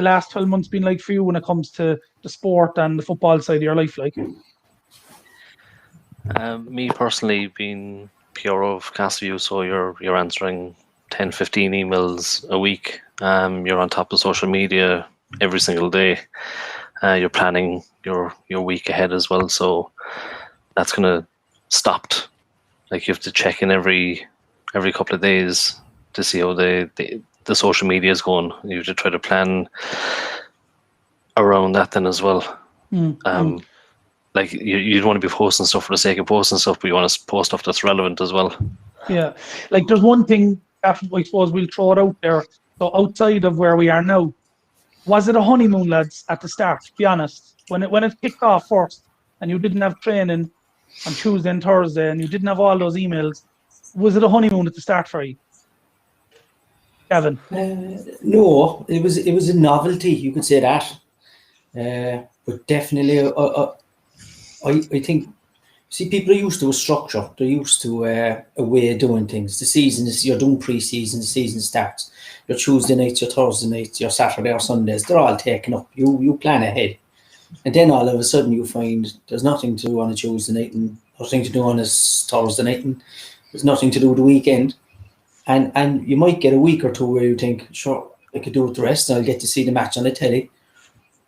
the last 12 months been like for you when it comes to the sport and the football side of your life? Like, me personally, being PRO of Castleview, so you're answering 10, 15 emails a week. You're on top of social media every single day. You're planning your week ahead as well, so that's kind of stopped. Like, you have to check in every couple of days to see how the social media is going. You have to try to plan around that then as well. Like, you don't want to be posting stuff for the sake of posting stuff, but you want to post stuff that's relevant as well. yeah, like there's one thing that I suppose we'll throw it out there. So outside of where we are now, was it a honeymoon, lads, at the start? To be honest, when it kicked off first, and you didn't have training on Tuesday and Thursday, and you didn't have all those emails, was it a honeymoon at the start for you, Gavin? No, it was a novelty. You could say that, but definitely, I think. See, people are used to a structure. They're used to a way of doing things. The season is, you're doing pre-season. The season starts. Your Tuesday nights, your Thursday nights, your Saturday or Sundays, they're all taken up. You plan ahead. And then all of a sudden you find there's nothing to do on a Tuesday night and nothing to do on a Thursday night and there's nothing to do the weekend. And you might get a week or two where you think, sure, I could do it the rest and I'll get to see the match on the telly.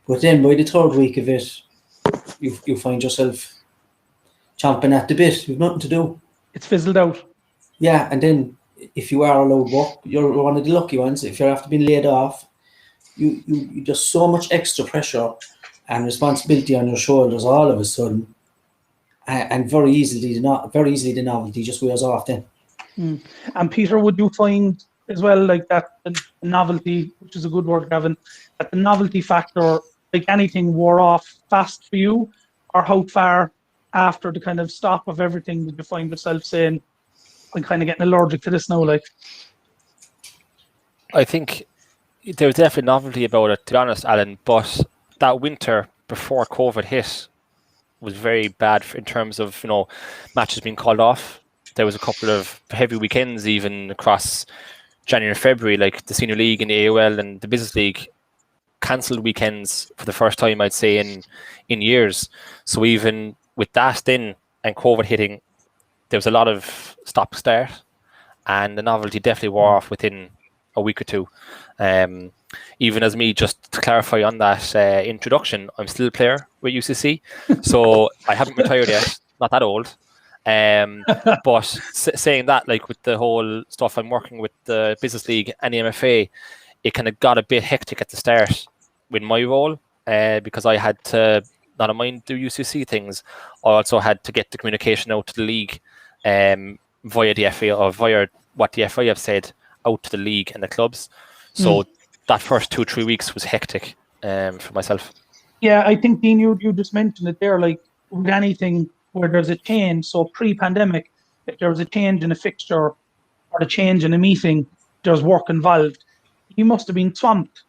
But then by the third week of it, you find yourself chomping at the bit. You've nothing to do. It's fizzled out. Yeah, and then if you are allowed work, you're one of the lucky ones. If you're after being laid off, you there's so much extra pressure and responsibility on your shoulders all of a sudden, and very easily the novelty just wears off then. And Peter, would you find as well, like, that the novelty, which is a good word, Gavin, that the novelty factor, like anything, wore off fast for you, or how far after the kind of stop of everything did you find yourself saying, I'm kind of getting allergic to this now? Like, I think there was definitely novelty about it, to be honest, Alan, but that winter before COVID hit was very bad in terms of, matches being called off. There was a couple of heavy weekends even across January and February, like the Senior League and the AOL and the Business League cancelled weekends for the first time, I'd say, in years. So even with that then and COVID hitting, there was a lot of stop-start, and the novelty definitely wore off within a week or two. Even as me, just to clarify on that introduction, I'm still a player with UCC, so I haven't retired yet, not that old. But saying that, like with the whole stuff, I'm working with the Business League and the MFA, it kind of got a bit hectic at the start with my role, because I had to not mind do UCC things. I also had to get the communication out to the league via the FA or via what the FA have said out to the league and the clubs. So that first 2-3 weeks was hectic for myself. Yeah, I think, Dean, you just mentioned it there, like with anything where there's a change. So pre-pandemic, if there was a change in a fixture or a change in a meeting, there's work involved. You must have been swamped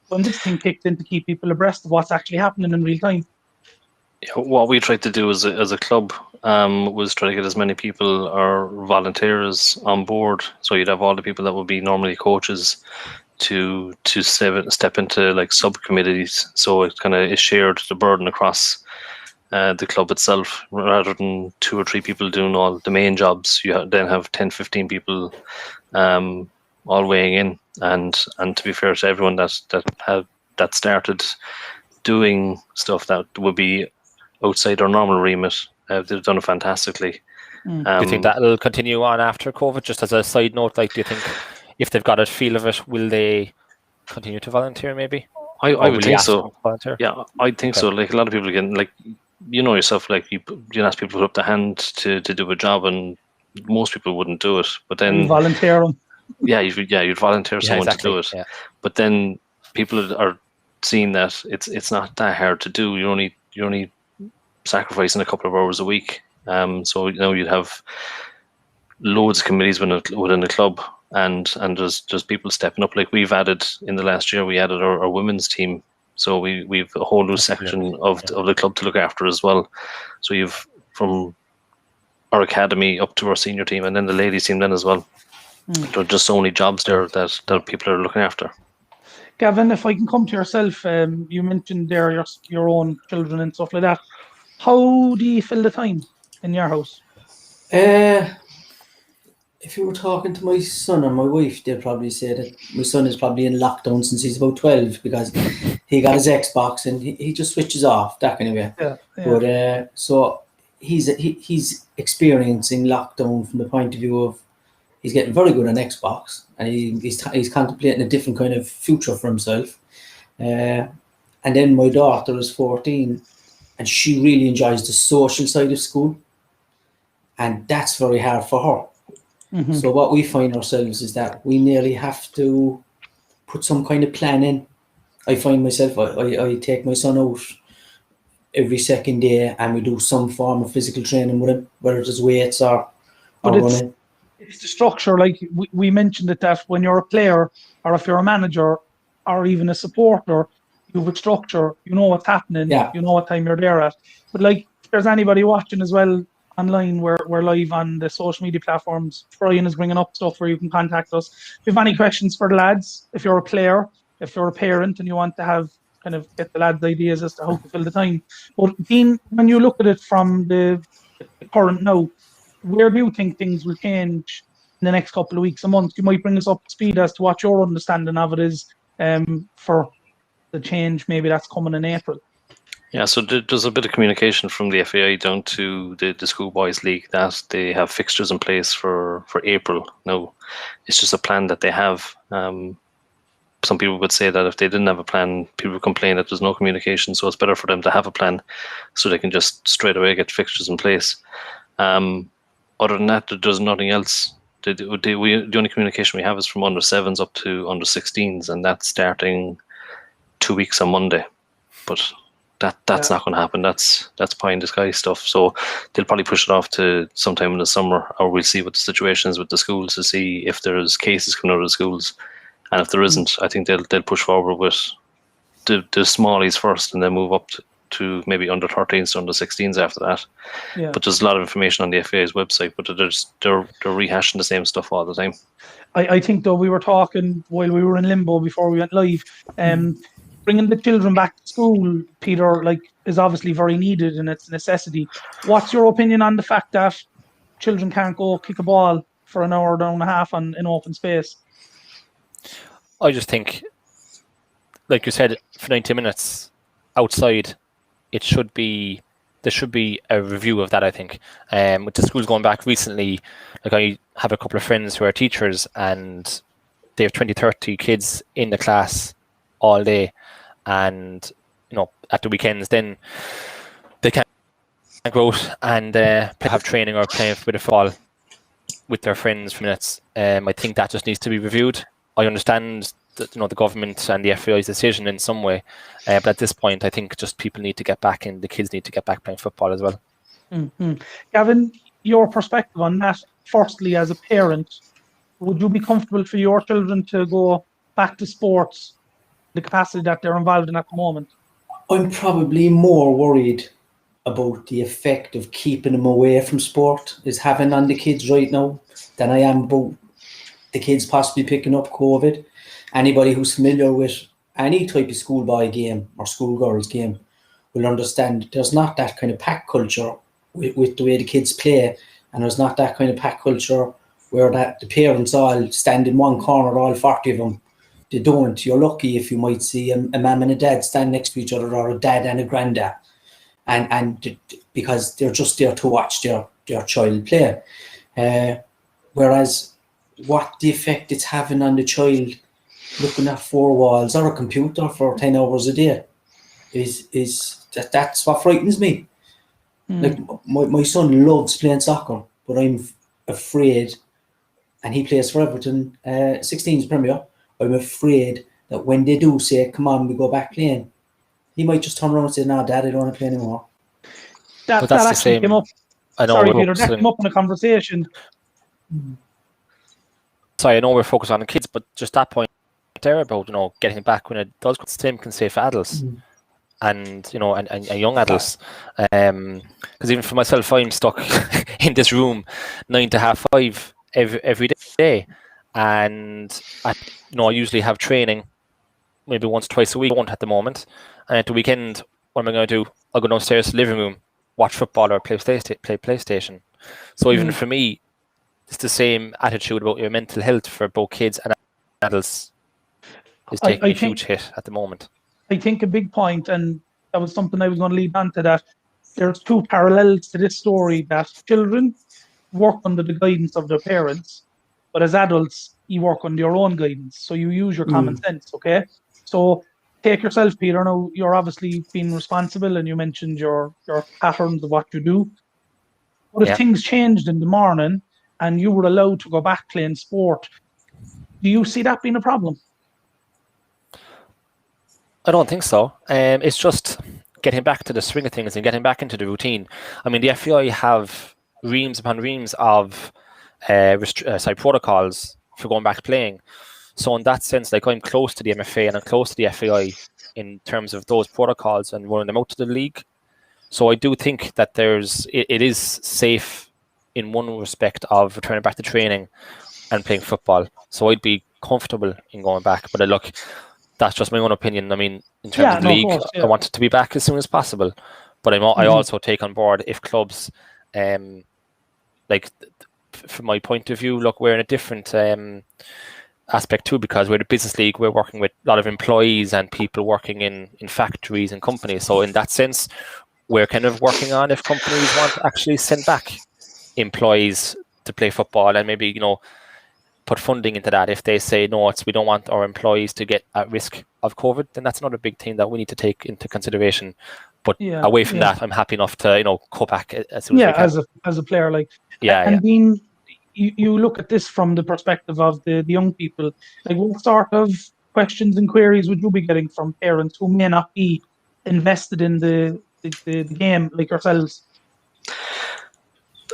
when this thing kicked in to keep people abreast of what's actually happening in real time. What we tried to do as a club was try to get as many people or volunteers on board. So you'd have all the people that would be normally coaches to step into like subcommittees. So it kind of shared the burden across the club itself, rather than 2 or 3 people doing all the main jobs. You then have 10, 15 people all weighing in. And to be fair to everyone that started doing stuff that would be outside our normal remit, they've done it fantastically. Do you think that'll continue on after COVID? Just as a side note, like, do you think if they've got a feel of it, will they continue to volunteer maybe? I would think so. Yeah, I think so. Like, a lot of people can, like, yourself, like, you ask people to put up their hand to do a job, and most people wouldn't do it. But then you volunteer them. Yeah, you'd volunteer someone to do it. Yeah. But then people are seeing that it's not that hard to do. You're only sacrificing a couple of hours a week. So you'd have loads of committees within the club, and there's just people stepping up. Like, we've added in the last year, we added our women's team. So we've a whole new section of the club to look after as well. So you've from our academy up to our senior team, and then the ladies team then as well. There are just so many jobs there that people are looking after. Gavin, if I can come to yourself, you mentioned there your own children and stuff like that. How do you fill the time in your house? If you were talking to my son and my wife, they'd probably say that my son is probably in lockdown since he's about 12 because he got his Xbox and he just switches off, that kind of way. Yeah. But so he's experiencing lockdown from the point of view of he's getting very good on Xbox and he's contemplating a different kind of future for himself. And then my daughter is 14 and she really enjoys the social side of school, and that's very hard for her. Mm-hmm. So what we find ourselves is that we nearly have to put some kind of plan in. I find myself, I take my son out every second day and we do some form of physical training with him, whether it's weights or running. It's the structure, like we mentioned it, that when you're a player or if you're a manager or even a supporter, you have a structure, you know what's happening, you know what time you're there at. But like, if there's anybody watching as well online, we're live on the social media platforms. Brian is bringing up stuff where you can contact us. If you have any questions for the lads, if you're a player, if you're a parent and you want to have kind of get the lads' ideas as to how to fill the time. But Dean, when you look at it from the current now, where do you think things will change in the next couple of weeks, a month? You might bring us up to speed as to what your understanding of it is for the change maybe that's coming in April. Yeah, so there's a bit of communication from the FAI down to the Schoolboys League that they have fixtures in place for April. Now, it's just a plan that they have. Some people would say that if they didn't have a plan, people would complain that there's no communication, so it's better for them to have a plan so they can just straight away get fixtures in place. Other than that, there's nothing else. The only communication we have is from under 7s up to under 16s, and that's starting 2 weeks on Monday. But that's not going to happen. That's pie in the sky stuff. So they'll probably push it off to sometime in the summer, or we'll see what the situation is with the schools to see if there's cases coming out of the schools. And if there isn't, I think they'll push forward with the smallies first, and then move up to maybe under 13s to under 16s after that. Yeah. But there's a lot of information on the FA's website, but they're rehashing the same stuff all the time. I think though we were talking while we were in limbo before we went live, bringing the children back to school, Peter, is obviously very needed and it's a necessity. What's your opinion on the fact that children can't go kick a ball for an hour and a half in open space? I just think, like you said, for 90 minutes outside, there should be a review of that, I think. With the schools going back recently, I have a couple of friends who are teachers and they have 20-30 kids in the class all day, and at the weekends then they can't go out and have training or play with a football with their friends for minutes. I think that just needs to be reviewed. I understand that, the government and the FAI's decision in some way, but at this point I think just people need to get back and the kids need to get back playing football as well. Mm-hmm. Gavin, your perspective on that, firstly as a parent, would you be comfortable for your children to go back to sports, the capacity that they're involved in at the moment? I'm probably more worried about the effect of keeping them away from sport is having on the kids right now than I am about the kids possibly picking up COVID. Anybody who's familiar with any type of schoolboy game or schoolgirls game will understand there's not that kind of pack culture with the way the kids play, and there's not that kind of pack culture where that the parents all stand in one corner, all 40 of them. They don't. You're lucky if you might see a mum and a dad stand next to each other, or a dad and a granddad, and because they're just there to watch their child play. Whereas what the effect it's having on the child looking at 4 walls or a computer for 10 hours a day is that's what frightens me. Like my son loves playing soccer, but I'm afraid, and he plays for Everton 16s Premier. I'm afraid that when they do say, come on, we go back playing, he might just turn around and say, no, Dad, I don't want to play anymore. That actually came up. I know. Sorry, Peter, that came up in a conversation. Sorry, I know we're focused on the kids, but just that point there about, getting back when it does, the same can say for adults. And and young adults, because even for myself, I'm stuck in this room 9 to 5:30 every day, and I usually have training maybe once, twice a week. I won't at the moment. And at the weekend, what am I going to do? I'll go downstairs to the living room, watch football or play PlayStation. So even for me, it's the same attitude about your mental health for both kids and adults is taking a huge hit at the moment. I think a big point, and that was something I was going to lead on to, that there's two parallels to this story, that children work under the guidance of their parents, but as adults, you work under your own guidance. So you use your common sense, okay? So take yourself, Peter. Now, you're obviously being responsible, and you mentioned your patterns of what you do. But if things changed in the morning and you were allowed to go back playing sport, do you see that being a problem? I don't think so. It's just getting back to the swing of things and getting back into the routine. I mean, the FAI have reams upon reams of protocols for going back playing. So in that sense, like, I'm close to the MFA and I'm close to the FAI in terms of those protocols and rolling them out to the league. So I do think that it is safe in one respect of returning back to training and playing football. So I'd be comfortable in going back. But look, that's just my own opinion. I mean, in terms of the league, I want it to be back as soon as possible. But I also take on board if clubs, like, from my point of view, look, we're in a different aspect too, because we're the business league. We're working with a lot of employees and people working in factories and companies. So in that sense, we're kind of working on if companies want to actually send back employees to play football and maybe, put funding into that. If they say, no, we don't want our employees to get at risk of COVID, then that's another big thing that we need to take into consideration. But away from that, I'm happy enough to, cut back as soon as we can. as a player, like, Dean, you look at this from the perspective of the young people. Like, what sort of questions and queries would you be getting from parents who may not be invested in the game like yourselves?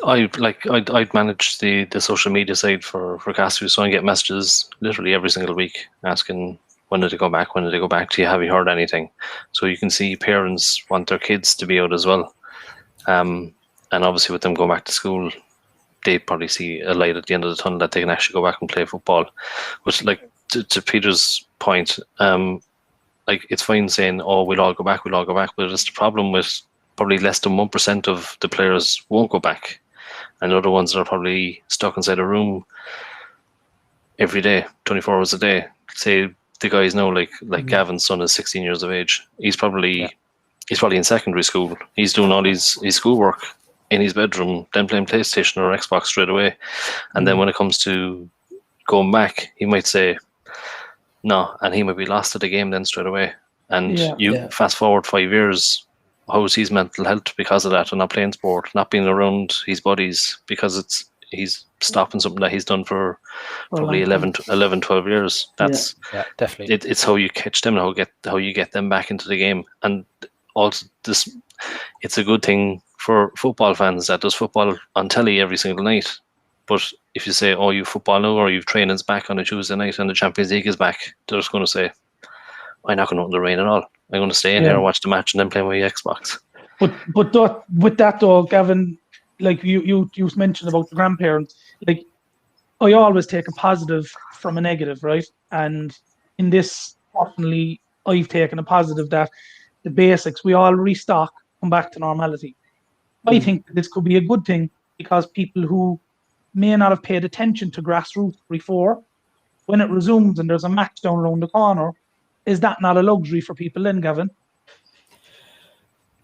I'd manage the social media side for Castle, so I get messages literally every single week asking when did they go back, do you have you heard anything? So you can see parents want their kids to be out as well, and obviously with them going back to school, they probably see a light at the end of the tunnel that they can actually go back and play football. Which, like, to Peter's point, like, it's fine saying, oh, we'll all go back, but it's the problem with probably less than 1% of the players won't go back, and other ones are probably stuck inside a room every day, 24 hours a day. Say the guys know, like Gavin's son is 16 years of age. He's probably in secondary school. He's doing all his schoolwork in his bedroom, then playing PlayStation or Xbox straight away. And then when it comes to going back, he might say no, and he might be lost to the game then straight away. And fast forward 5 years, how's his mental health because of that, and not playing sport, not being around his buddies, because he's stopping something that he's done for probably 11, 12 years. That's definitely. It's how you catch them and how you get them back into the game. And also, it's a good thing for football fans that there's football on telly every single night. But if you say, oh, you football now, or you've training's back on a Tuesday night and the Champions League is back, they're just going to say, I'm not going out in the rain at all. I'm going to stay in here and watch the match and then play my Xbox. But with that though, Gavin, like you mentioned about the grandparents, like, I always take a positive from a negative, right? And in this, personally, I've taken a positive that the basics, we all restock, come back to normality. I think that this could be a good thing, because people who may not have paid attention to grassroots before, when it resumes and there's a match down around the corner, is that not a luxury for people then, Gavin?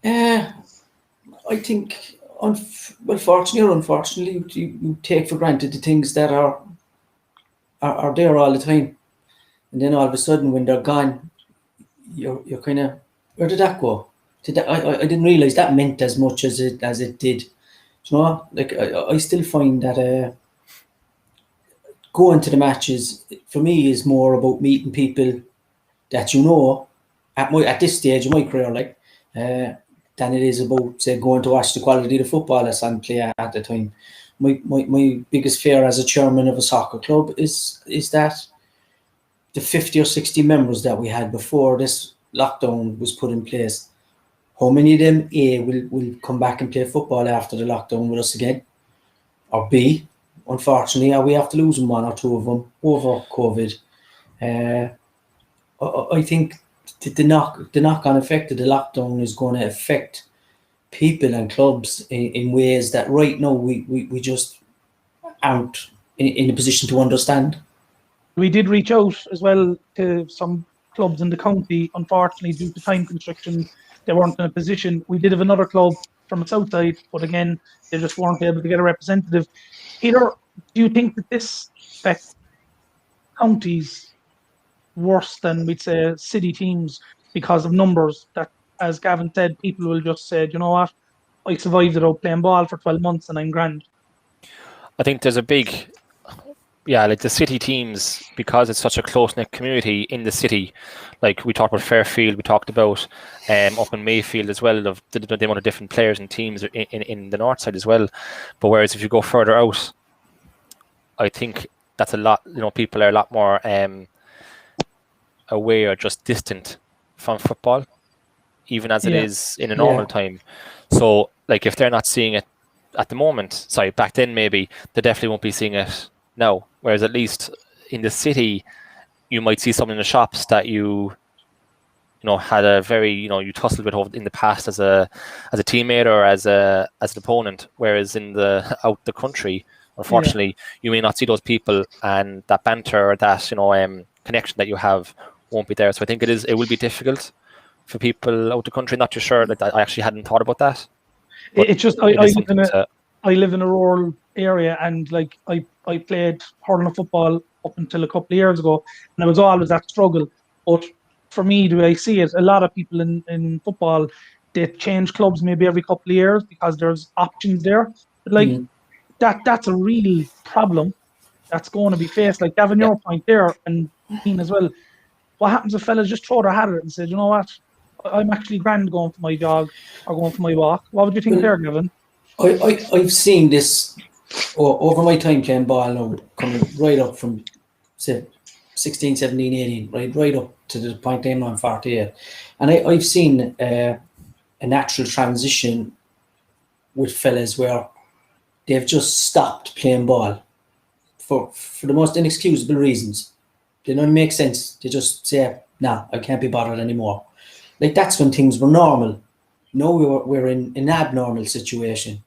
I think, fortunately or unfortunately, you take for granted the things that are there all the time, and then all of a sudden, when they're gone, you're kind of, where did that go? I didn't realize that meant as much as it did. You know, like, I still find that going to the matches for me is more about meeting people that at this stage of my career, like, than it is about, say, going to watch the quality of the football that's on play at the time. My biggest fear as a chairman of a soccer club is that the 50 or 60 members that we had before this lockdown was put in place, how many of them, A, will come back and play football after the lockdown with us again? Or B, unfortunately, we have to lose one or two of them over COVID. I think the knock-on effect of the lockdown is going to affect people and clubs in ways that right now we just aren't in a position to understand. We did reach out as well to some clubs in the county. Unfortunately, due to time constrictions, they weren't in a position. We did have another club from the south side, but again, they just weren't able to get a representative. Peter, do you think that this affects counties worse than, we'd say, city teams because of numbers? That, as Gavin said, people will just say, you know what, I survived without playing ball for 12 months and I'm grand. I think there's a big, like the city teams, because it's such a close-knit community in the city. Like we talked about Fairfield, we talked about up in Mayfield as well, of the amount of different players and teams in the north side as well. But whereas if you go further out, I think that's a lot, people are a lot more away or just distant from football, even as it is in a normal time. So like if they're not seeing it at the moment, back then maybe, they definitely won't be seeing it now. Whereas at least in the city, you might see someone in the shops that you had a very, you tussled with over in the past as a teammate or as an opponent. Whereas in out the country, unfortunately, you may not see those people, and that banter or that connection that you have won't be there. So I think it will be difficult for people out the country. Not too sure that I actually hadn't thought about that. It's just I live in a rural area, and like I played hurling football up until a couple of years ago, and it was always that struggle. But for me, the way I see it, a lot of people in football, they change clubs maybe every couple of years because there's options there. But like that's a real problem that's going to be faced. Like Gavin, your point there, and Ian as well. What happens if fellas just throw their hat at it and say, you know what, I'm actually grand going for my jog or going for my walk? What would you think there, Gavin? I've seen this over my time playing ball now, coming right up from, say, 16, 17, 18, right up to the point I'm on 48. And I've seen a natural transition with fellas where they've just stopped playing ball for the most inexcusable reasons. They don't make sense. They just say, nah, I can't be bothered anymore. Like that's when things were normal. Now we're in an abnormal situation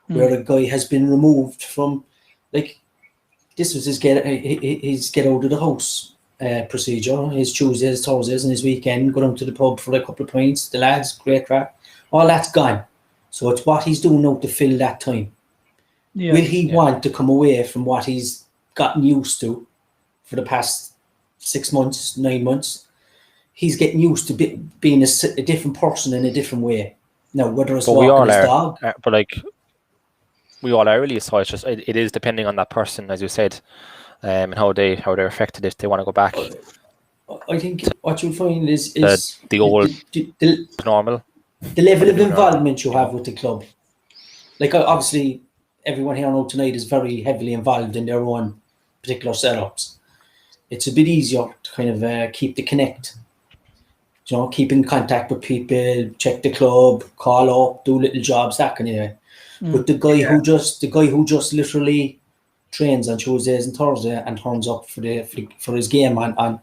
where a guy has been removed from, like, this was his get out of the house procedure, his Tuesdays, Thursdays and his weekend, go down to the pub for a couple of pints, the lads, great crack, all that's gone. So it's what he's doing now to fill that time. Will he want to come away from what he's gotten used to for the past 6 months, 9 months? He's getting used to being a different person in a different way. Now, whether it's walking his dog. But like, we all are really, so it's just, it is depending on that person, as you said, and how they're affected if they want to go back. I think what you'll find is the old normal. The level of involvement you have with the club. Like, obviously, everyone here now tonight is very heavily involved in their own particular setups. It's a bit easier to kind of keep the connect. Keep in contact with people, check the club, call up, do little jobs, that kind of thing. But the guy who just literally trains on Tuesdays and Thursdays and turns up for his game on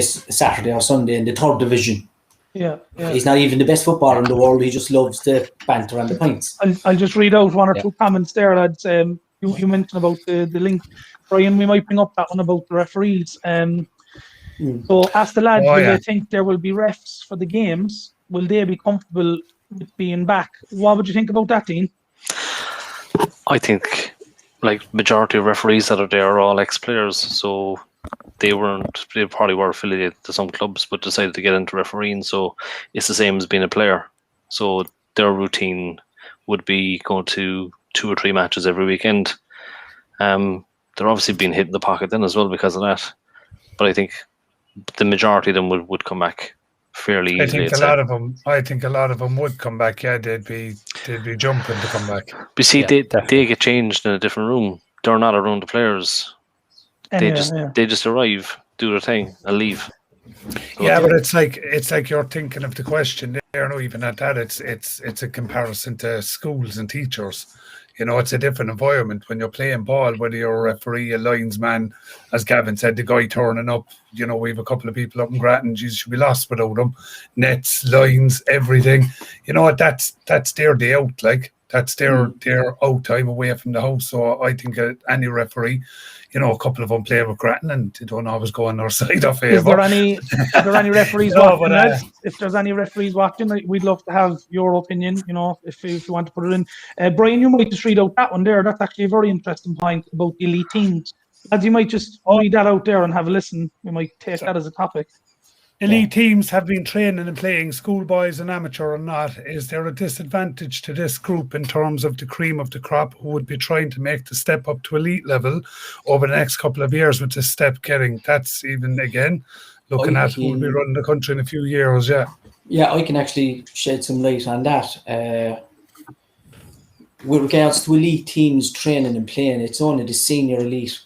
Saturday or Sunday in the third division. He's not even the best footballer in the world. He just loves the banter and the pints. I'll just read out one or two comments there, lads. You mentioned about the link. Brian, we might bring up that one about the referees. So ask the lads, will they think there will be refs for the games? Will they be comfortable with being back? What would you think about that, Dean? I think, like, majority of referees that are there are all ex-players, so they probably were affiliated to some clubs but decided to get into refereeing, so it's the same as being a player. So their routine would be going to 2 or 3 matches every weekend. They're obviously being hit in the pocket then as well because of that. But I think the majority of them would come back fairly easily. I think a lot of them would come back. Yeah, they'd be jumping to come back. But you see, they get changed in a different room. They're not around the players. They just arrive, do their thing, and leave. So but it's like you're thinking of the question there. No, even at that, it's a comparison to schools and teachers. You know, it's a different environment when you're playing ball, whether you're a referee, a linesman, as Gavin said, the guy turning up. You know, we have a couple of people up in Grattan, Jesus, should be lost without them. Nets, lines, everything. You know, that's their day out, like. That's their out time away from the house. So I think any referee, you know, a couple of them play with Grattan and they don't always go on their side of favour. Is there any referees watching, lads? If there's any referees watching, we'd love to have your opinion, you know, if you want to put it in. Brian, you might just read out that one there. That's actually a very interesting point about the elite teams. Lads, you might just read that out there and have a listen. We might take that as a topic. Elite teams have been training and playing, schoolboys and amateur or not. Is there a disadvantage to this group in terms of the cream of the crop who would be trying to make the step up to elite level over the next couple of years with this step getting? That's even, again, looking at who will be running the country in a few years, Yeah, I can actually shed some light on that. With regards to elite teams training and playing, it's only the senior elite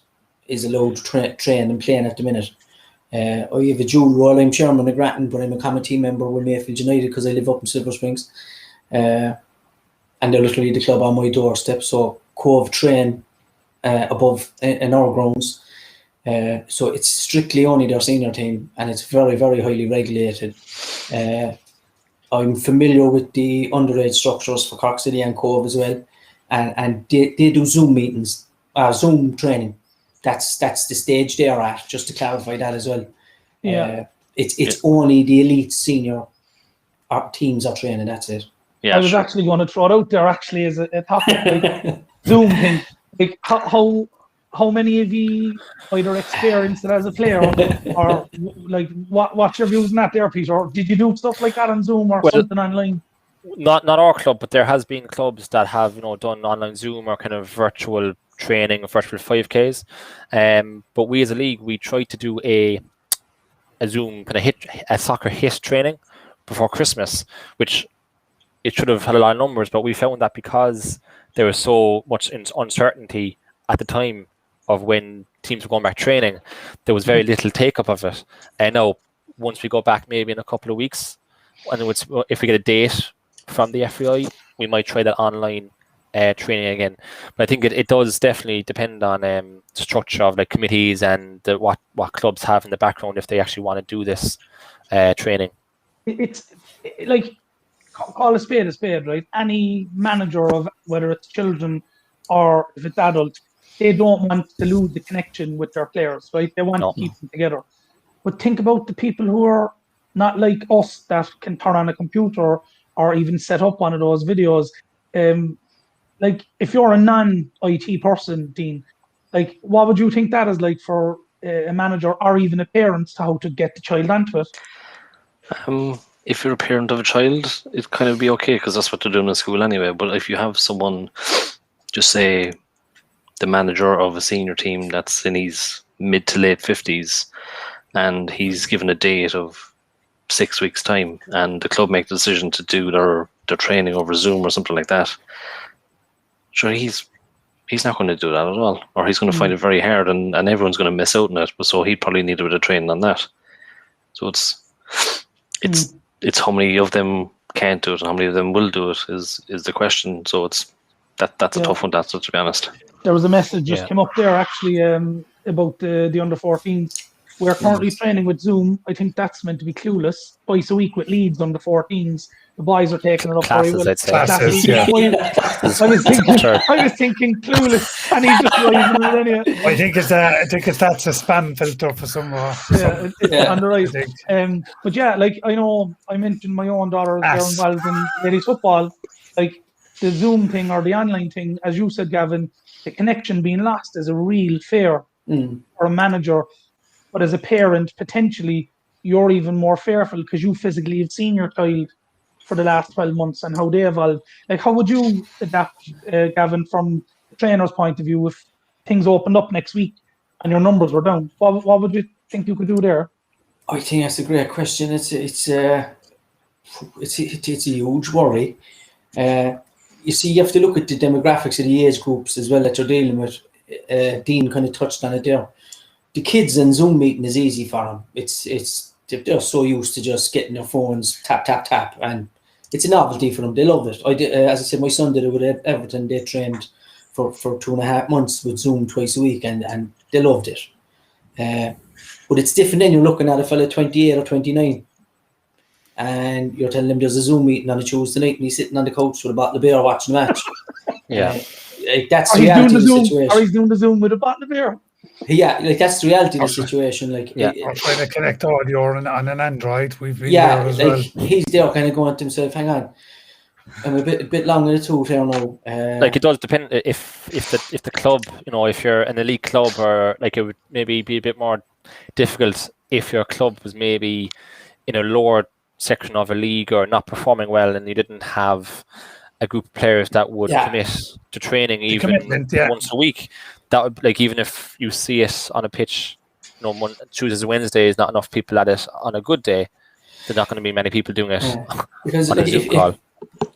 is allowed to train and playing at the minute. I have a dual role. I'm chairman of Grattan, but I'm a committee member with Mayfield United because I live up in Silver Springs. And they're literally the club on my doorstep. So Cove train above in our grounds. So it's strictly only their senior team and it's very, very highly regulated. I'm familiar with the underage structures for Cork City and Cove as well. And they do Zoom meetings, Zoom training. That's the stage they're at, just to clarify that as well. Yeah. It's only the elite senior teams are training, that's it. Yeah, I was actually going to throw it out there actually as a topic, like Zoom thing. Like how many of you either experienced it as a player or like what's your views on that there, Peter? Or did you do stuff like that on Zoom or something online? Not our club, but there has been clubs that have, you know, done online Zoom or kind of virtual training, virtual 5Ks. But we as a league, we tried to do a Zoom kind of a soccer hit training before Christmas, which it should have had a lot of numbers, but we found that because there was so much uncertainty at the time of when teams were going back training, there was very little take up of it. And now, once we go back maybe in a couple of weeks, and if we get a date from the FAI, we might try that online training again. But I think it does definitely depend on the structure of like committees and what clubs have in the background if they actually want to do this training. It's like, call a spade, right? Any manager of whether it's children or if it's adult, they don't want to lose the connection with their players, right? They want to keep them together. But think about the people who are not like us that can turn on a computer or even set up one of those videos. Like if you're a non-IT person, Dean, like what would you think that is like for a manager or even a parent to how to get the child onto it? If you're a parent of a child, it kind of be okay because that's what they're doing in school anyway. But if you have someone, just say the manager of a senior team that's in his mid to late 50s and he's given a date of 6 weeks time and the club make the decision to do their training over Zoom or something like that, sure, he's not going to do that at all, or he's going to find it very hard and everyone's going to miss out on it. But so he'd probably need a bit of training on that. So it's how many of them can't do it and how many of them will do it is the question. So that's a tough one, to be honest. There was a message just came up there actually about the under 14s. We're currently training with Zoom. I think that's meant to be clueless. Twice a week with Leeds under 14s. The boys are taking it up very well. I'd say. Classes, yeah. I was thinking clueless, and he's just writing it anyway. I think that's a spam filter for some. It's on the right. But yeah, like I know I mentioned my own daughter, they're involved in ladies football. Like the Zoom thing or the online thing, as you said, Gavin, the connection being lost is a real fear for a manager. But as a parent, potentially you're even more fearful because you physically have seen your child for the last 12 months and how they evolved. Like, how would you adapt, Gavin, from the trainer's point of view if things opened up next week and your numbers were down? What would you think you could do there? I think that's a great question. It's a huge worry. You see, you have to look at the demographics of the age groups as well that you're dealing with. Dean kind of touched on it there. The kids in Zoom meeting is easy for them. They're so used to just getting their phones tap, and it's a novelty for them. They love it. As I said, my son did it with Everton. They trained for 2.5 months with Zoom twice a week, and they loved it. But it's different then. You're looking at a fella 28 or 29, and you're telling him there's a Zoom meeting on a Tuesday night, and he's sitting on the couch with a bottle of beer watching the match. Yeah. That's the reality of the situation. Or he's doing the Zoom with a bottle of beer. Yeah, like that's the reality of the situation. Like, Yeah. Or trying to connect audio on an Android. We've been there as well. He's there kind of going to himself, hang on, I'm a bit long in the tooth here now. Like it does depend if the club, if you're an elite club, or like it would maybe be a bit more difficult if your club was maybe in a lower section of a league or not performing well, and you didn't have a group of players that would commit to training even once a week. That would, like, even if you see it on a pitch, Tuesdays and Wednesdays, not enough people at it on a good day, there's not going to be many people doing it because on a Zoom call.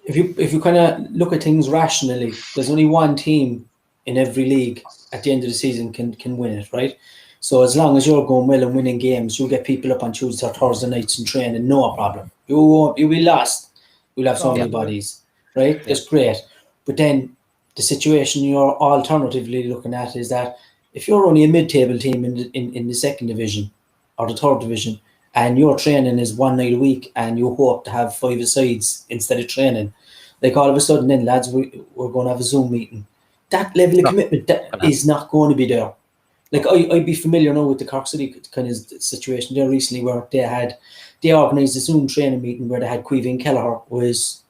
If you kind of look at things rationally, there's only one team in every league at the end of the season can win it, right? So as long as you're going well and winning games, you'll get people up on Tuesday or Thursday nights and training, no problem. You'll be lost. You'll have so many bodies, right? Yeah. That's great. But then the situation you're alternatively looking at is that if you're only a mid-table team in the second division or the third division, and your training is one night a week, and you hope to have 5 sides instead of training, like all of a sudden then, lads, we're going to have a Zoom meeting. That level of commitment is not going to be there. Like I'd be familiar now with the Cork City kind of situation there recently, where they organised a Zoom training meeting where they had Caoimhín Kelleher was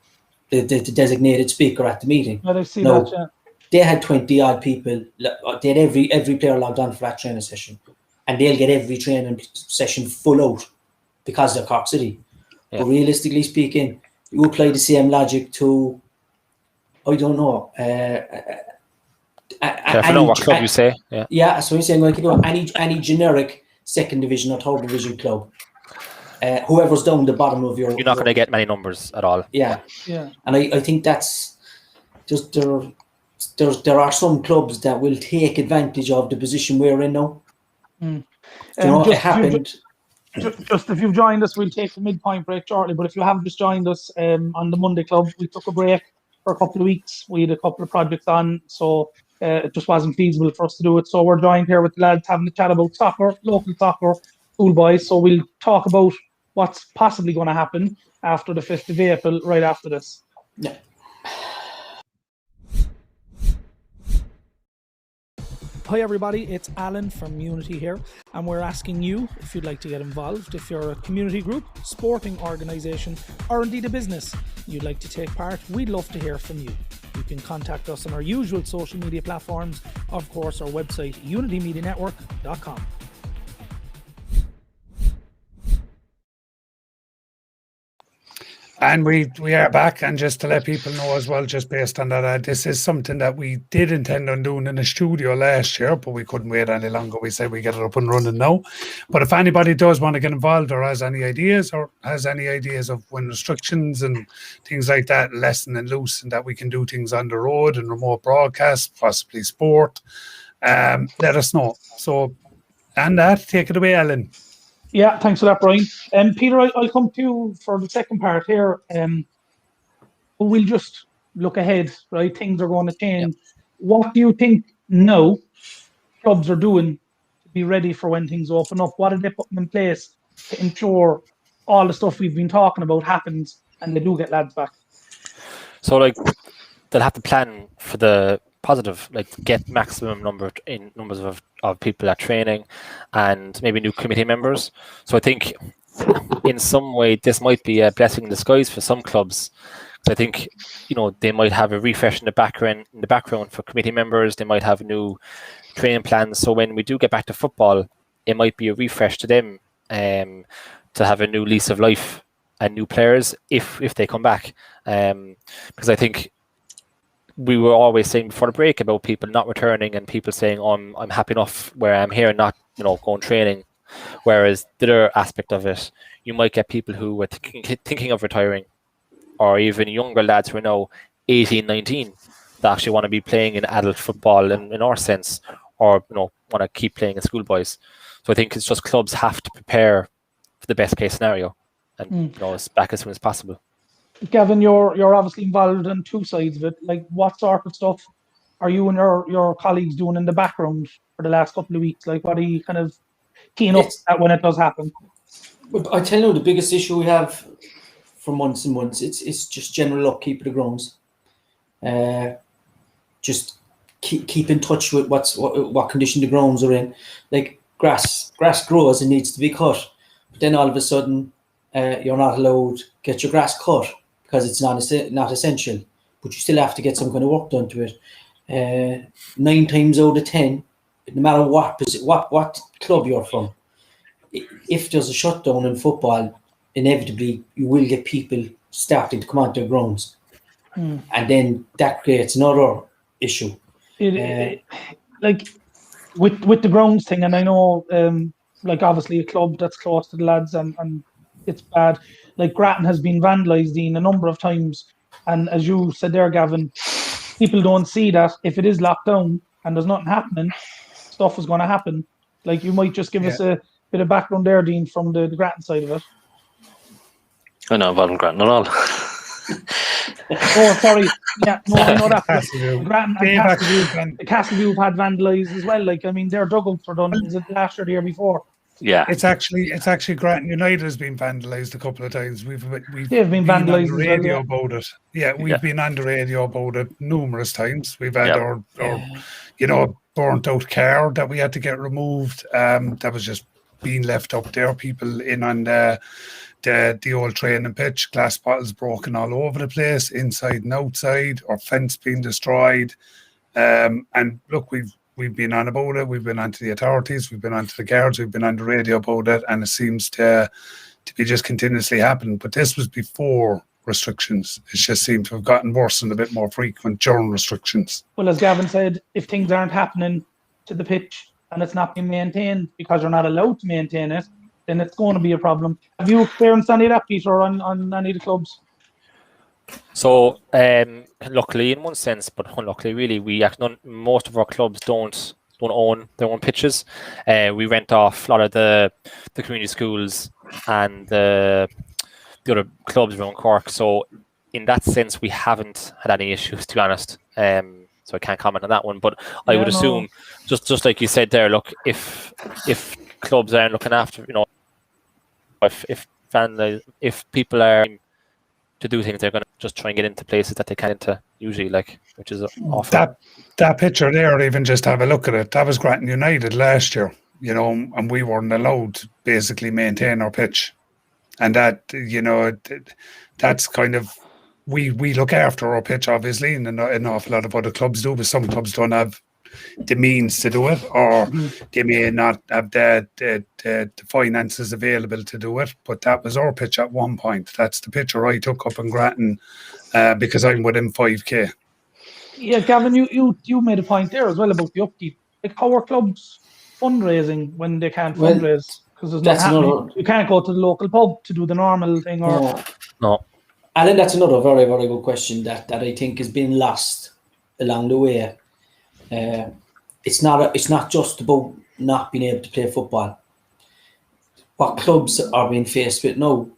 the designated speaker at the meeting. Well, I've seen that, yeah. They had 20 odd people. They had every player logged on for that training session, and they'll get every training session full out because they're Cork City. Yeah. But realistically speaking, you apply the same logic to, I don't know. I know what club you say. Yeah, so you're saying like any generic second division or third division club. Whoever's down the bottom of you're not going to get many numbers at all. Yeah. And I think that's just there are some clubs that will take advantage of the position we're in now. It happened. Just if you've joined us, we'll take a midpoint break shortly. But if you haven't just joined us on the Monday Klub, we took a break for a couple of weeks. We had a couple of projects on, so it just wasn't feasible for us to do it. So we're joined here with the lads having a chat about soccer, local soccer, schoolboys. So we'll talk about what's possibly going to happen after the 5th of April, right after this. Yeah. Hi everybody, it's Alan from Unity here, and we're asking you if you'd like to get involved. If you're a community group, sporting organisation, or indeed a business you'd like to take part, we'd love to hear from you. You can contact us on our usual social media platforms, of course our website unitymedianetwork.com. And we are back, and just to let people know as well, just based on that, this is something that we did intend on doing in the studio last year, but we couldn't wait any longer. We said we get it up and running now. But if anybody does want to get involved or has any ideas of when restrictions and things like that lessen and loosen, that we can do things on the road and remote broadcast, possibly sport, let us know. So, and that, take it away, Alan. Yeah, thanks for that, Brian. Peter, I'll come to you for the second part here. We'll just look ahead, right? Things are going to change. Yep. What do you think now clubs are doing to be ready for when things open up? What are they putting in place to ensure all the stuff we've been talking about happens and they do get lads back? So, like, they'll have to plan for the positive, like get maximum numbers of people at training, and maybe new committee members. So I think in some way this might be a blessing in disguise for some clubs. So I think they might have a refresh in the background for committee members. They might have new training plans. So when we do get back to football, it might be a refresh to them to have a new lease of life and new players if they come back. Because I think we were always saying before the break about people not returning and people saying, I'm happy enough where I'm here, not going training. Whereas the other aspect of it, you might get people who were thinking of retiring, or even younger lads who are now 18, 19 that actually want to be playing in adult football in our sense, or want to keep playing in schoolboys. So I think it's just clubs have to prepare for the best case scenario, and it's back as soon as possible. Gavin, you're obviously involved on two sides of it. Like, what sort of stuff are you and your colleagues doing in the background for the last couple of weeks? Like, what are you kind of keying up at when it does happen? I tell you, the biggest issue we have for months and months, it's just general upkeep of the grounds. Just keep in touch with what condition the grounds are in. Like grass grows and needs to be cut, but then all of a sudden you're not allowed to get your grass cut because it's not essential. But you still have to get some kind of work done to it. 9 times out of 10, no matter what club you're from, if there's a shutdown in football, inevitably you will get people starting to come onto the grounds, and then that creates another issue. Like with the grounds thing, and I know, like obviously a club that's close to the lads, and it's bad. Like Grattan has been vandalised a number of times, and as you said there, Gavin, people don't see that if it is locked down and there's nothing happening, stuff is going to happen. Like, you might just give us a bit of background there, Dean, from the Grattan side of it. I'm not involved in Grattan at all. Oh, sorry. Yeah, no, I know that. Castleview. Grattan and Castleview have had vandalised as well. Like, I mean, their dugouts were done. Was it last year or the year before? Yeah, it's actually Grattan United has been vandalised a couple of times. We've They've been vandalised on the radio about it. Yeah, we've been on the radio about it numerous times. We've had our burnt out car that we had to get removed. That was just being left up there. People in on the old training pitch, glass bottles broken all over the place, inside and outside, or fence being destroyed. And look, we've been on about it. We've been on to the authorities. We've been on to the guards. We've been on the radio about it, and it seems to be just continuously happening. But this was before restrictions. It just seemed to have gotten worse and a bit more frequent during restrictions. Well, as Gavin said, if things aren't happening to the pitch and it's not being maintained because you're not allowed to maintain it, then it's going to be a problem. Have you experienced any of that, Peter, on any of the clubs? So, luckily in one sense, but unluckily, really, most of our clubs don't own their own pitches. We rent off a lot of the community schools and the other clubs around Cork. So, in that sense, we haven't had any issues, to be honest. So I can't comment on that one. But I would assume, just like you said there, look, if clubs aren't looking after, if people are to do things, they're going to just try and get into places that they can't into usually, which is awful. That picture there, even just have a look at it. That was Grattan United last year, and we weren't allowed to basically maintain our pitch, and that, that's kind of, we look after our pitch obviously, and an awful lot of other clubs do, but some clubs don't have the means to do it, or they may not have the finances available to do it. But that was our pitch at one point. That's the picture I took up in Grattan because I'm within 5k. Yeah, Gavin, you made a point there as well about the upkeep. Like, how are clubs fundraising when they can't fundraise? Because there's nothing happening. You can't go to the local pub to do the normal thing, or no. Alan, that's another very, very good question that I think has been lost along the way. It's not just about not being able to play football. What clubs are being faced with now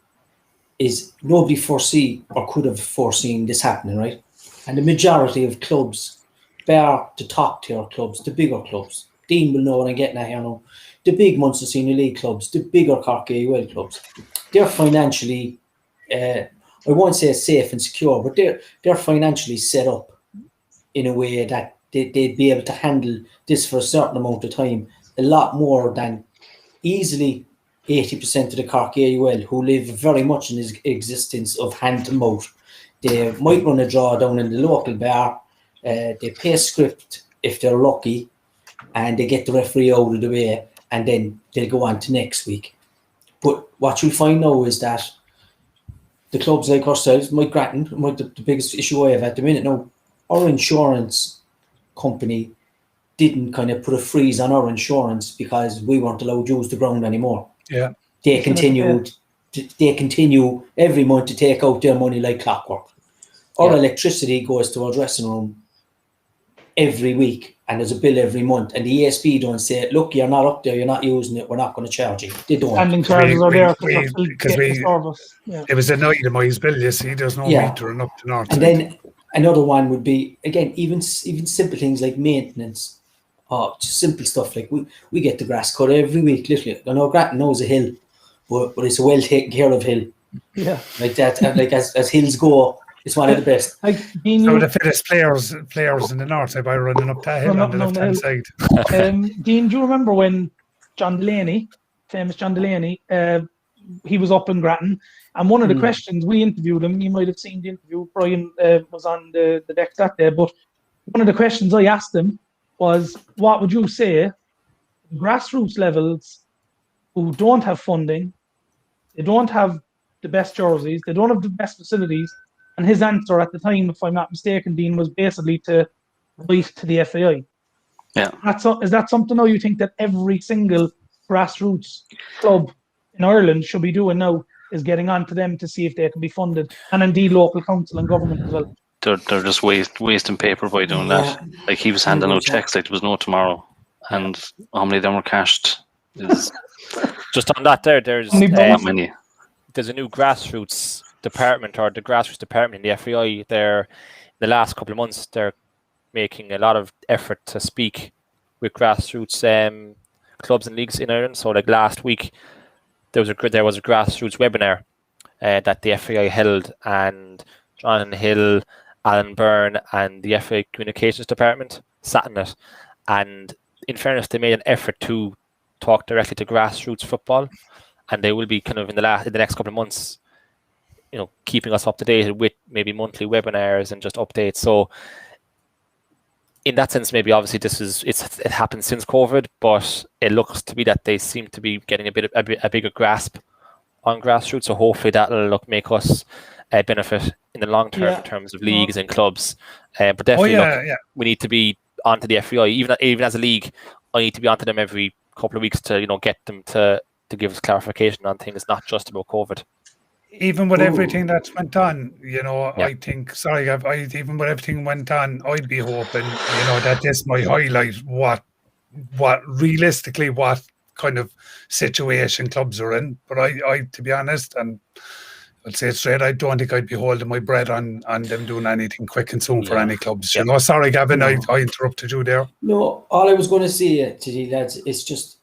is nobody could have foreseen this happening, right? And the majority of clubs, bar the top tier clubs, the bigger clubs, Dean will know what I'm getting at here now, the big Munster Senior League clubs, the bigger Cork AUL clubs, they're financially, I won't say safe and secure, but they're financially set up in a way that they'd be able to handle this for a certain amount of time, a lot more than easily 80% of the Cork AUL, who live very much in his existence of hand to mouth. They might run a draw down in the local bar, they pay script if they're lucky, and they get the referee out of the way, and then they'll go on to next week. But what you'll find now is that the clubs like ourselves, Mike Grattan, the biggest issue I have at the minute now, our insurance company didn't kind of put a freeze on our insurance because we weren't allowed to use the ground anymore. Yeah, they continue every month to take out their money like clockwork. Our electricity goes to our dressing room every week, and there's a bill every month, and the ESB don't say, look, you're not up there, you're not using it, we're not going to charge you. They don't. Standing charges are there because it was an itemised bill, you see, there's no meter and up to north. And then Another one would be, again, even simple things like maintenance, just simple stuff like we get the grass cut every week. Literally, I know Grattan knows a hill, but it's a well taken care of hill. Yeah, like that. And like as hills go, it's one of the best. like So the fittest players in the north by running up that hill on the left hand side. Dean, do you remember when John Delaney, famous John Delaney, he was up in Grattan, and one of the questions we interviewed him, you might have seen the interview, Brian was on the deck that day, but one of the questions I asked him was, what would you say grassroots levels who don't have funding, they don't have the best jerseys, they don't have the best facilities? And his answer at the time, if I'm not mistaken, Dean, was basically to write to the FAI. Yeah. Is that something now you think that every single grassroots club in Ireland should be doing now, is getting on to them to see if they can be funded, and indeed local council and government as well? They're just wasting paper by doing that. Like, he was handing out checks like there was no tomorrow, and how many of them were cashed is Just on that, there's not many. There's a new grassroots department, or the grassroots department in the FAI. The last couple of months, they're making a lot of effort to speak with grassroots clubs and leagues in Ireland. So, like last week, there was a grassroots webinar that the FAI held, and John Hill, Alan Byrne, and the FAI Communications Department sat in it. And in fairness, they made an effort to talk directly to grassroots football, and they will be kind of in the next couple of months, keeping us up to date with maybe monthly webinars and just updates. So in that sense, maybe obviously it happened since COVID, but it looks to be that they seem to be getting a bigger grasp on grassroots. So hopefully that'll make us benefit in the long term in terms of leagues and clubs. But definitely, we need to be onto the FAI, even as a league. I need to be onto them every couple of weeks to get them to give us clarification on things, not just about COVID. Even with everything that's went on, I think, even with everything went on, I'd be hoping, that this might highlight what realistically, what kind of situation clubs are in. But I to be honest, and I'll say it straight, I don't think I'd be holding my breath on them doing anything quick and soon for any clubs. Sorry, Gavin, I interrupted you there. No, all I was going to say to you lads is just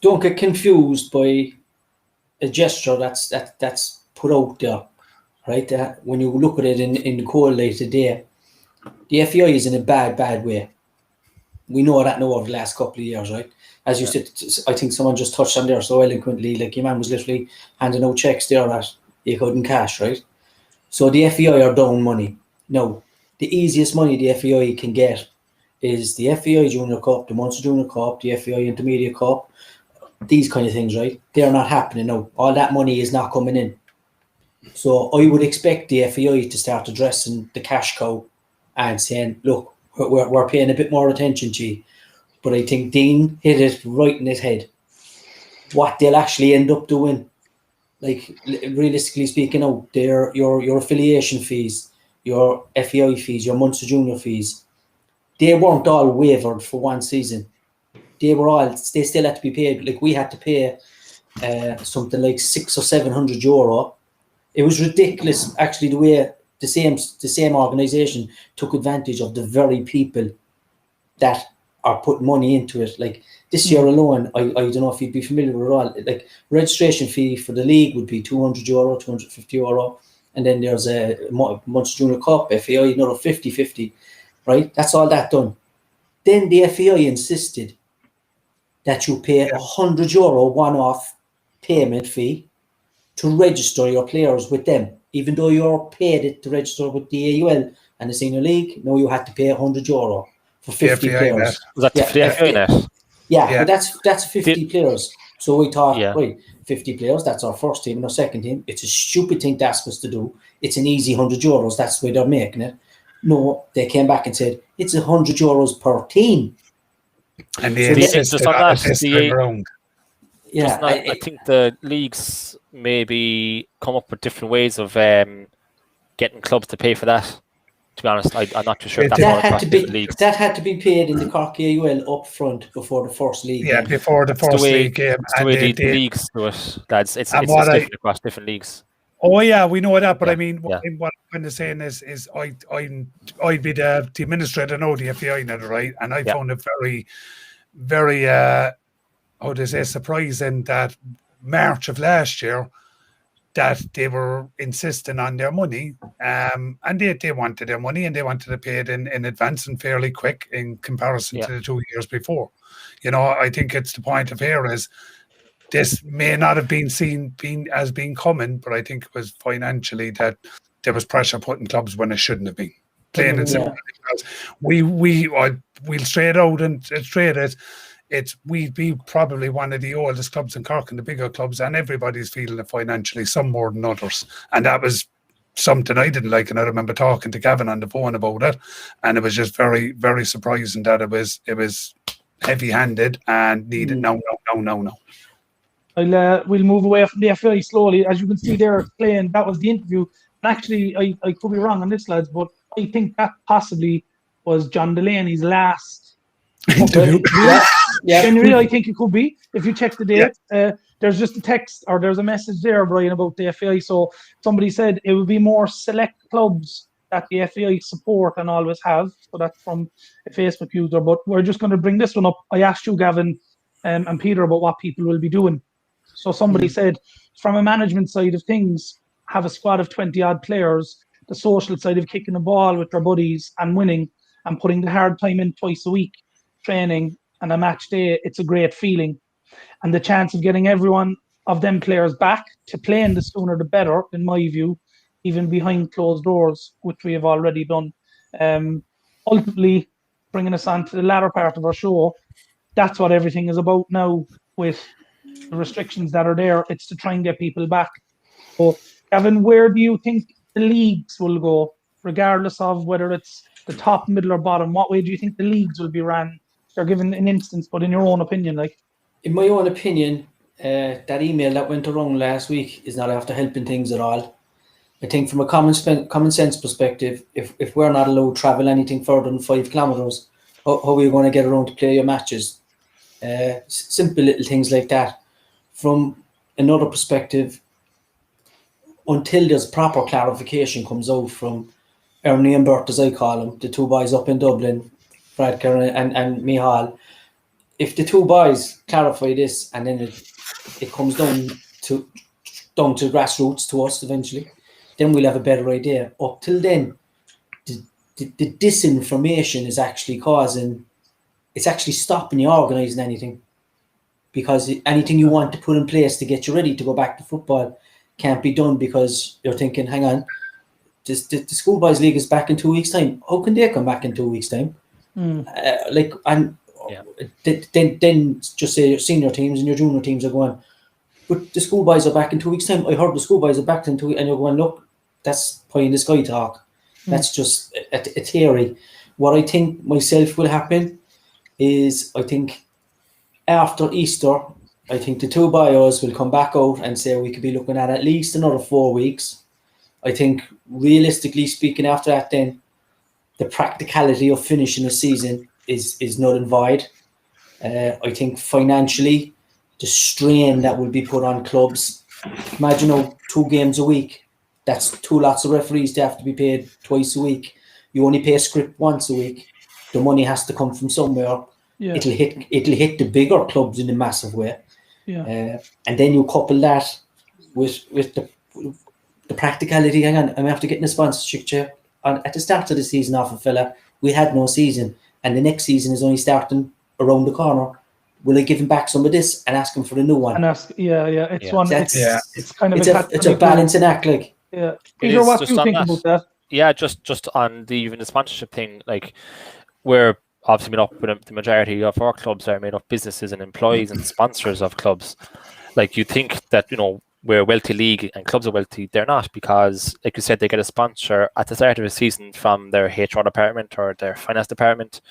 don't get confused by a gesture that's put out there, right? When you look at it in the cold light today, the FAI is in a bad way. We know that now over the last couple of years, right? As you said, I think someone just touched on there so eloquently, like your man was literally handing out checks there that you couldn't cash, right? So the FAI are down money. Now, the easiest money the FAI can get is the FAI Junior Cup, the Munster Junior Cup, the FAI Intermediate Cup, these kind of things, right? They're not happening now. All that money is not coming in. So I would expect the FAI to start addressing the cash cow and saying, look, we're paying a bit more attention to you. But I think Dean hit it right in his head. What they'll actually end up doing, like realistically speaking, your affiliation fees, your FAI fees, your Munster Junior fees, they weren't all waived for one season. They still had to be paid. Like we had to pay something like €600 or €700. It was ridiculous, actually, the way the same organisation took advantage of the very people that are putting money into it. Like this year alone, I don't know if you'd be familiar with it all. Like registration fee for the league would be €200, €250, and then there's a Munster Junior Cup, FAI, another 50, right? That's all that done. Then the FAI insisted that you pay €100 one-off payment fee to register your players with them, even though you're paid it to register with the AUL and the Senior League. No, you had to pay €100 for 50 players. Was that the FAI net? Yeah, but that's 50 players. So we thought, right, 50 players, that's our first team and our second team. It's a stupid thing to ask us to do. It's an easy €100. That's the way they're making it. No, they came back and said, it's €100 per team. And I think the leagues maybe come up with different ways of getting clubs to pay for that. To be honest, I'm not too sure if that's all across different leagues. That had to be paid in the Cork AUL up front before the first league. Yeah, before the first league game. It's the way the leagues do it, lads. It's different across different leagues. Oh yeah, we know that, but Yeah, I mean, yeah. what I'm kind of saying is I'd be the administrator now, the FAI net, right? And I Yeah. found it very, very how to say, surprising that March of last year that they were insisting on their money, and they wanted their money and they wanted to pay it in advance and fairly quick in comparison Yeah. to the 2 years before. You know, I think it's the point of here is this may not have been seen as being common, but I think it was financially that there was pressure put in clubs when it shouldn't have been. Plain and simple. Because we'll straight out and straight it. We'd be probably one of the oldest clubs in Cork and the bigger clubs, and everybody's feeling it financially, some more than others. And that was something I didn't like. And I remember talking to Gavin on the phone about it, and it was just very, very surprising that it was heavy-handed and needed no. We'll move away from the FAI slowly. As you can see there, playing, that was the interview. And actually, I could be wrong on this, lads, but I think that possibly was John Delaney's last interview. Genuinely, I think it could be. If you check the date, there's just a text or there's a message there, Brian, about the FAI. So somebody said it would be more select clubs that the FAI support and always have. So that's from a Facebook user. But we're just going to bring this one up. I asked you, Gavin, and Peter about what people will be doing. So somebody said, from a management side of things, have a squad of 20-odd players, the social side of kicking the ball with their buddies and winning and putting the hard time in twice a week, training and a match day, it's a great feeling. And the chance of getting everyone of them players back to playing, the sooner the better, in my view, even behind closed doors, which we have already done. Ultimately, bringing us on to the latter part of our show, that's what everything is about now with the restrictions that are there. It's to try and get people back. So, Gavin, where do you think the leagues will go, regardless of whether it's the top, middle, or bottom? What way do you think the leagues will be ran? They're given an instance, but in your own opinion, like. In my own opinion, that email that went around last week is not after helping things at all. I think from a common sense perspective, if we're not allowed to travel anything further than 5 kilometres, how are you going to get around to play your matches? Simple little things like that. From another perspective, until there's proper clarification comes out from Ernie and Bert, as I call them, the two boys up in Dublin, Brad Kerr and Mihal, if the two boys clarify this and then it comes down to grassroots to us eventually, then we'll have a better idea. Up till then, the disinformation is actually it's actually stopping you organising anything, because anything you want to put in place to get you ready to go back to football can't be done then thinking, hang on, the schoolboys league is back in 2 weeks' time. How can they come back in 2 weeks' time? Then just say your senior teams and your junior teams are going, but the schoolboys are back in 2 weeks' time. I heard the schoolboys are back in 2 weeks, and you're going, look, that's pie in the sky talk. That's just a theory. What I think myself will happen is, I think after Easter, I think the two bios will come back out and say we could be looking at least another 4 weeks. I think realistically speaking, after that, then the practicality of finishing a season is null and void. I think financially, the strain that will be put on clubs. Imagine 2 games a week. That's 2 lots of referees. They have to be paid twice a week. You only pay a script once a week. The money has to come from somewhere. Yeah. It'll hit the bigger clubs in a massive way. Yeah. And then you couple that with the practicality. Hang on, I'm after getting a sponsorship chair. At the start of the season, off a fella, we had no season, and the next season is only starting around the corner. Will I give him back some of this and ask him for a new one? And ask, it's one. It's kind of it's a balancing act, like. Yeah, Peter, what do you think about that? Yeah, just on even the sponsorship thing, like, we're obviously made up with the majority of our clubs are made up businesses and employees and sponsors of clubs. Like, you think that we're a wealthy league and clubs are wealthy. They're not, because, like you said, they get a sponsor at the start of the season from their HR department or their finance department.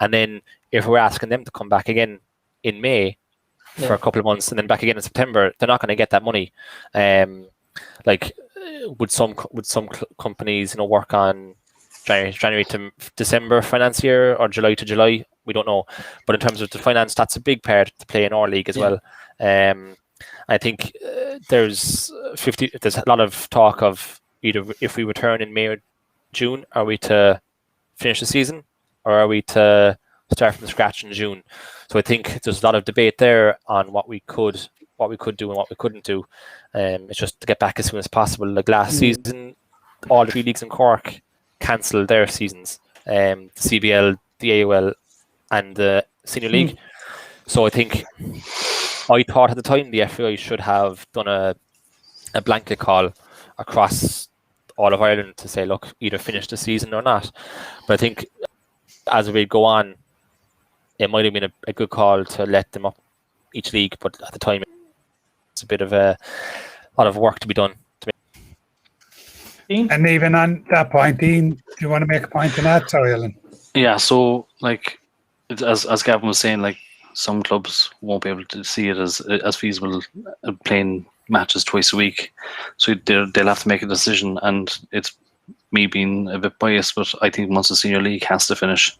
And then if we're asking them to come back again in May for a couple of months and then back again in September, they're not going to get that money. Like, would some companies, work on January to December finance year or July to July? We don't know. But in terms of the finance, that's a big part to play in our league as well. I think there's a lot of talk of either if we return in May or June, are we to finish the season or are we to start from scratch in June? So I think there's a lot of debate there on what we could do and what we couldn't do. It's just to get back as soon as possible. Like last season, all the 3 leagues in Cork cancelled their seasons. The CBL, the AOL, and the Senior League. So I thought at the time the FAI should have done a blanket call across all of Ireland to say, look, either finish the season or not. But I think as we go on, it might have been a good call to let them up each league. But at the time, it's a bit of a lot of work to be done. And even on that point, Dean, do you want to make a point on that? Sorry, Ellen. Yeah, so like as Gavin was saying, like some clubs won't be able to see it as feasible playing matches twice a week, so they'll have to make a decision. And it's me being a bit biased, but I think once the Senior League has to finish,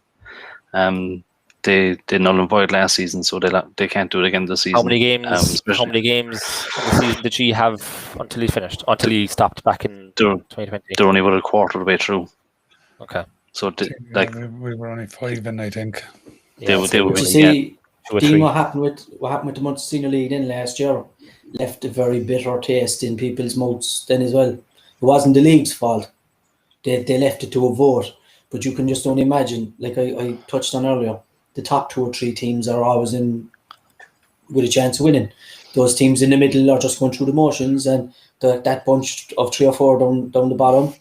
they null and void last season, so they can't do it again this season. How many games? How many games in the season did he have until he finished? Until he stopped back in 2020? They're only about a quarter of the way through. Okay. So we were only 5 in, I think. They would see, Dean, what happened with the Munster Senior League in last year left a very bitter taste in people's mouths then as well. It wasn't the league's fault. They left it to a vote. But you can just only imagine, like I touched on earlier, the top 2 or 3 teams are always in with a chance of winning. Those teams in the middle are just going through the motions, and that bunch of 3 or 4 down the bottom,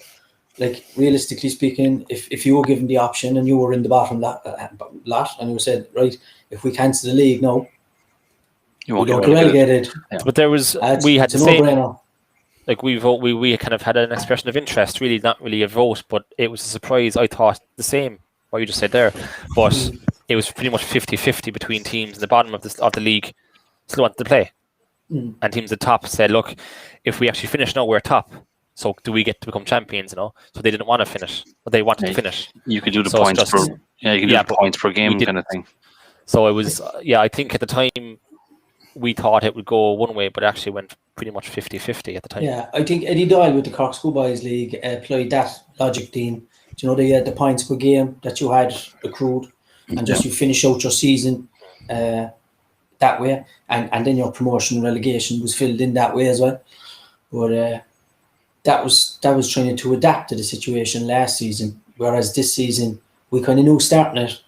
like realistically speaking, if you were given the option and you were in the bottom lot and you said, right, if we cancel the league now, you don't get relegated. Yeah. But there was we had the same. No-brainer. Like we kind of had an expression of interest, really, not really a vote, but it was a surprise. I thought the same, what you just said there, but it was pretty much 50-50 between teams in the bottom of the league still wanted to play. And teams at the top said, look, if we actually finish now, we're top. So do we get to become champions, So they didn't want to finish, but they wanted to finish. You could do the points the points per game kind of thing. So it was, I think at the time we thought it would go one way, but it actually went pretty much 50-50 at the time. Yeah, I think Eddie Doyle with the Cork Schoolboys League applied that logic, Dean. The points per game that you had accrued, and just you finish out your season that way, and then your promotion and relegation was filled in that way as well. But that was trying to adapt to the situation last season, whereas this season we kind of knew starting it,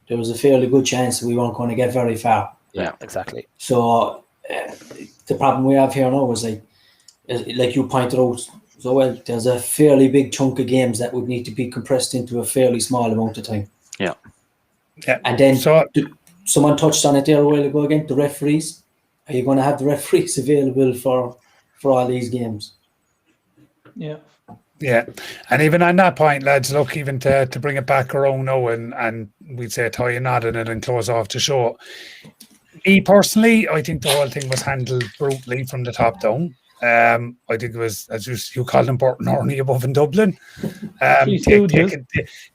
there was a fairly good chance that we weren't going to get very far. Yeah, exactly. So the problem we have here now is like you pointed out so well, there's a fairly big chunk of games that would need to be compressed into a fairly small amount of time. Yeah. And then someone touched on it there a while ago again, the referees. Are you going to have the referees available for all these games? Yeah. Yeah, and even on that point, lads, look, even to bring it back around now and we'd say tie a knot in it and close off the show. Me personally, I think the whole thing was handled brutally from the top down. I think it was, as you called them, Burton Orney above in Dublin.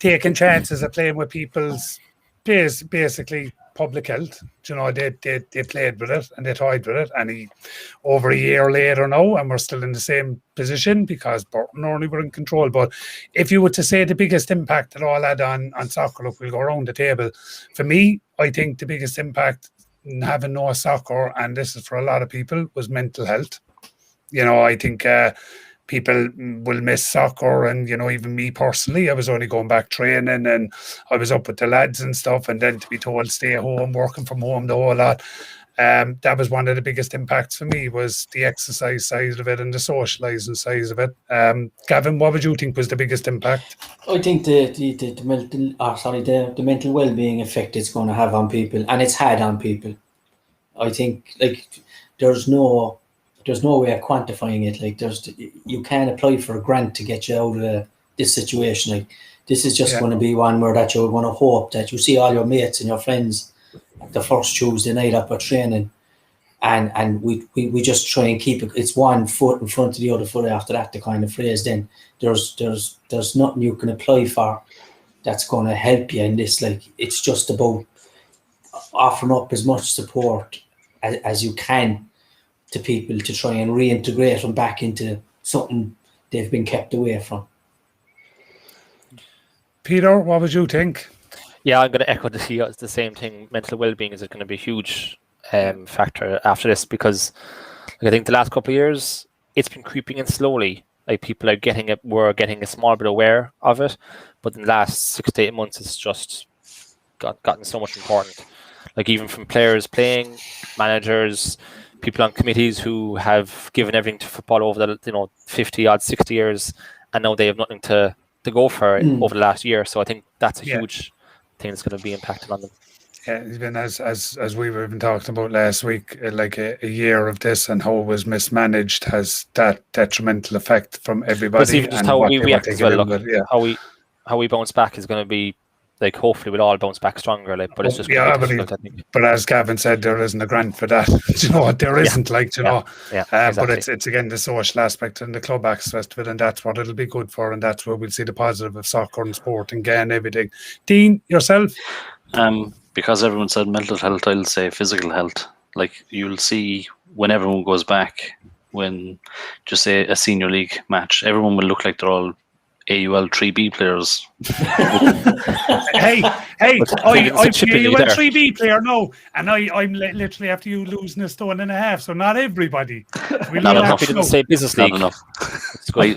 Taking chances of playing with people's basically public health. They played with it and they toyed with it. And over a year later now, and we're still in the same position because Burton Orney were in control. But if you were to say the biggest impact that all had on soccer, look, we'll go around the table. For me, I think the biggest impact in having no soccer, and this is for a lot of people, was mental health. I think people will miss soccer, and even me personally, I was only going back training and I was up with the lads and stuff, and then to be told stay home, working from home, the whole lot. That was one of the biggest impacts for me, was the exercise side of it and the socialising side of it. Gavin, what would you think was the biggest impact? I think the mental well-being effect it's going to have on people, and it's had on people. I think there's no way of quantifying it. You can't apply for a grant to get you out of this situation. This is just going to be one where that you're going to hope that you see all your mates and your friends the first Tuesday night after training, and we just try and keep it. It's one foot in front of the other foot after that, the kind of phrase. Then there's nothing you can apply for that's going to help you in this. It's just about offering up as much support as you can to people to try and reintegrate them back into something they've been kept away from. Peter, what would you think? Yeah, I'm going to echo the same thing. Mental well-being is going to be a huge factor after this, because I think the last couple of years it's been creeping in slowly. Like, people are getting it, we're getting a small bit aware of it, but in the last 6 to 8 months it's just gotten so much important. Like, even from players playing, managers, people on committees who have given everything to football over the 50 odd 60 years, and now they have nothing to go for over the last year. So I think that's a huge thing that's going to be impacted on them. Yeah, even as we were even talking about last week, like a year of this and how it was mismanaged has that detrimental effect from everybody. But even just and how what we they were react as taking well. in Look, with, how we bounce back is going to be, like, hopefully we'll all bounce back stronger. Like, but it's just going to be difficult, I think. But as Gavin said, there isn't a grant for that. Do you know what? There isn't, exactly. But it's again the social aspect and the club access to it, and that's what it'll be good for, and that's where we'll see the positive of soccer and sport and again everything. Dean, yourself? Because everyone said mental health, I'll say physical health. Like, you'll see when everyone goes back, when just say a senior league match, everyone will look like they're all AUL 3B players. hey, I'm an AUL 3B player now, and I'm literally after you losing a stone and a half, so not everybody. Not enough. We didn't say business league. Not enough. It's good.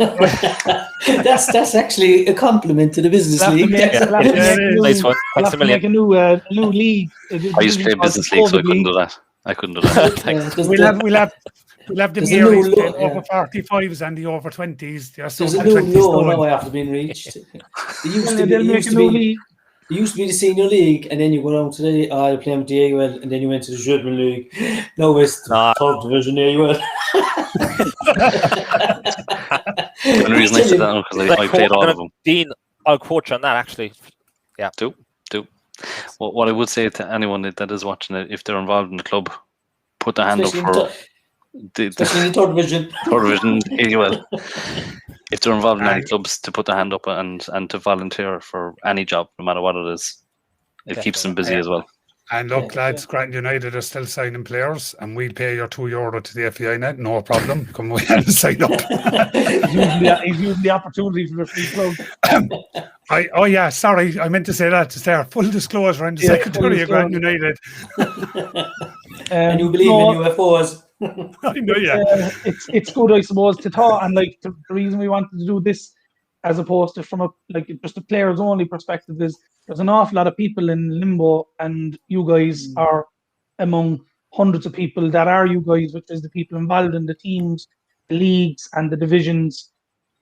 That's actually a compliment to the business league. Nice one. Thanks a million. Make a new league. I used to play business league, so I couldn't do that. We'll have the Mary's over 45s and the over 20s. There's a new law now after being reached. It used to be the senior league, and then you go down to the playing with the AUL, and then you went to the Jubilee League. Now it's the third division AUL. The only reason I said that because I played all of them. Dean, I'll quote you on that, actually. Yeah. Do. Well, what I would say to anyone that is watching it, if they're involved in the club, put their hand up for the third division. Third division AUL. If they're involved in any clubs, to put their hand up and to volunteer for any job, no matter what it is. It keeps them busy as well. And look, lads, Granton United are still signing players, and we'll pay your €2 to the FEI net, no problem. Come away and sign up. He's using the opportunity for the free plug. Sorry, I meant to say that to start. Full disclosure, I'm the secretary of Granton United. And you believe in UFOs. I know, it's good, I suppose, to talk, and like the reason we wanted to do this, as opposed to from just a players only perspective, is there's an awful lot of people in limbo, and you guys are among hundreds of people that are you guys, which is the people involved in the teams, the leagues, and the divisions.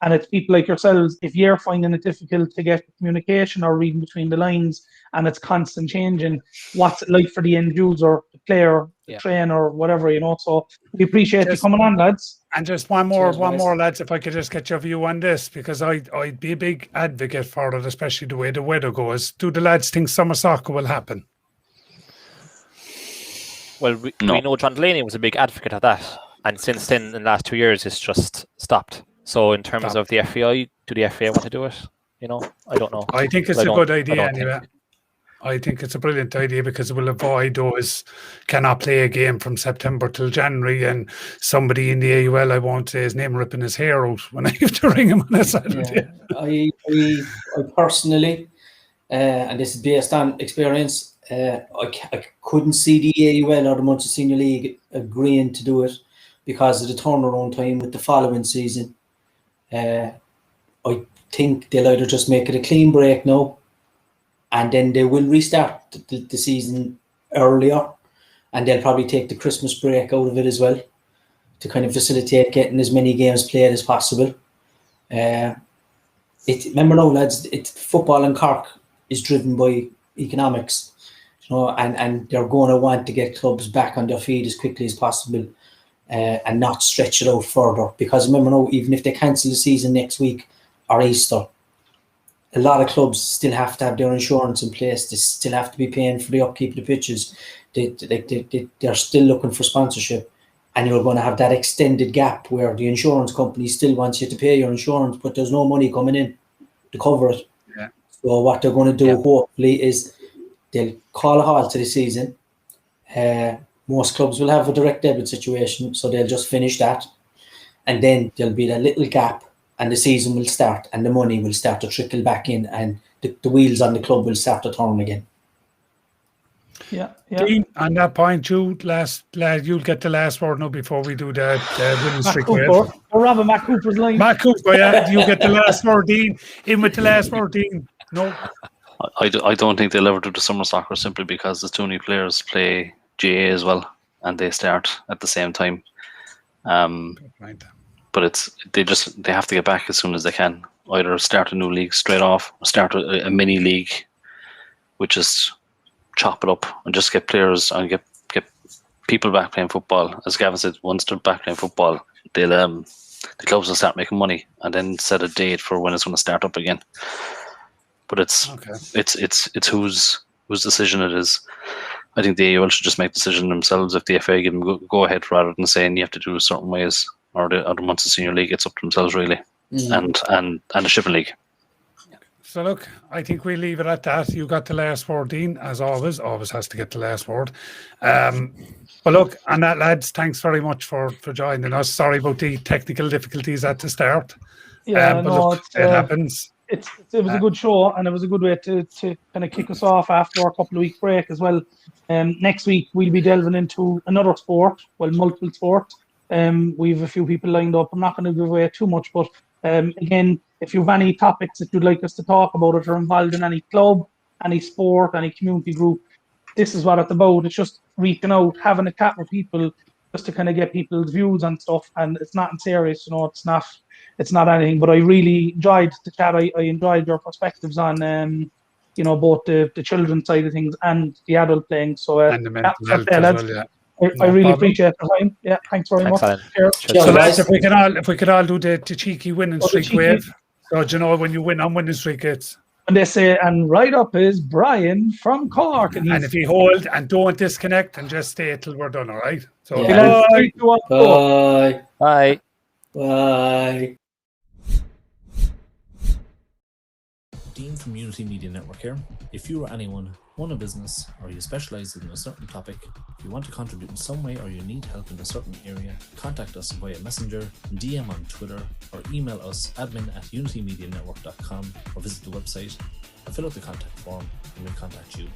And it's people like yourselves, if you're finding it difficult to get communication or reading between the lines, and it's constant changing, what's it like for the end user, the player, the trainer, whatever, So we appreciate you coming on, lads. And just one more, lads, if I could just get your view on this, because I'd be a big advocate for it, especially the way the weather goes. Do the lads think summer soccer will happen? Well, we know John Delaney was a big advocate of that, and since then, in the last 2 years, it's just stopped. So in terms of the FEI, do the FEI want to do it? I don't know. I think it's a good idea anyway. I think it's a brilliant idea because it will avoid those cannot play a game from September till January, and somebody in the AUL, I won't say his name, ripping his hair out when I have to ring him on a Saturday. I personally, and this is based on experience, I couldn't see the AUL or the Munster Senior League agreeing to do it because of the turnaround time with the following season. I think they'll either just make it a clean break now, and then they will restart the season earlier, and they'll probably take the Christmas break out of it as well to kind of facilitate getting as many games played as possible. Remember now, lads, football in Cork is driven by economics, and they're going to want to get clubs back on their feet as quickly as possible. And not stretch it out further, because remember now, even if they cancel the season next week or Easter, a lot of clubs still have to have their insurance in place. They still have to be paying for the upkeep of the pitches. They're still looking for sponsorship, and you're going to have that extended gap where the insurance company still wants you to pay your insurance, but there's no money coming in to cover it. Yeah. So what they're going to do, hopefully, is they'll call a halt to the season. most clubs will have a direct debit situation, so they'll just finish that, and then there'll be that little gap, and the season will start, and the money will start to trickle back in, and the wheels on the club will start to turn again. Yeah. Dean, on that point, you'll get the last word now before we do the winning Matt streak. Cooper. Or rather, Matt Cooper's line. Matt Cooper, yeah, you get the last word, Dean. In with the last word, Dean. No. I don't think they'll ever do the summer soccer simply because the 2 new players play GA as well, and they start at the same time. Right. But they have to get back as soon as they can. Either start a new league straight off, or start a mini league, which is chop it up and just get players and get people back playing football. As Gavin said, once they're back playing football, they'll the clubs will start making money and then set a date for when it's going to start up again. But it's whose decision it is. I think the AUL should just make the decision themselves. If the FA give them go ahead rather than saying you have to do it certain ways, or the other Munster Senior League, it's up to themselves really, and the Shipping League. So look, I think we leave it at that. You got the last word, Dean, as always. Always has to get the last word. But look, on that, lads, thanks very much for joining us. Sorry about the technical difficulties at the start. Yeah, but look, it happens. It was a good show, and it was a good way to kind of kick us off after our couple of week break as well. Next week we'll be delving into another sport, multiple sports. We have a few people lined up. I'm not going to give away too much, but again, if you have any topics that you'd like us to talk about, or are involved in any club, any sport, any community group, this is what it's about. It's just reaching out, having a chat with people, just to kind of get people's views and stuff. And it's not serious, it's not anything. But I really enjoyed the chat. I enjoyed your perspectives on, both the children's side of things and the adult playing. So and the mental health as well, yeah. I really appreciate the time. Yeah, thanks very much. So lads, if we could all do the cheeky winning streak wave. So when you win on winning streak, it's. And they say, and right up is Brian from Cork. And if you hold and don't disconnect and just stay till we're done, all right? So Bye. Bye. Bye. Dean from Unity Media Network here. If you or anyone own a business, or you specialise in a certain topic, if you want to contribute in some way, or you need help in a certain area, contact us via Messenger, DM on Twitter, or email us admin@unitymedianetwork.com, or visit the website and fill out the contact form and we'll contact you.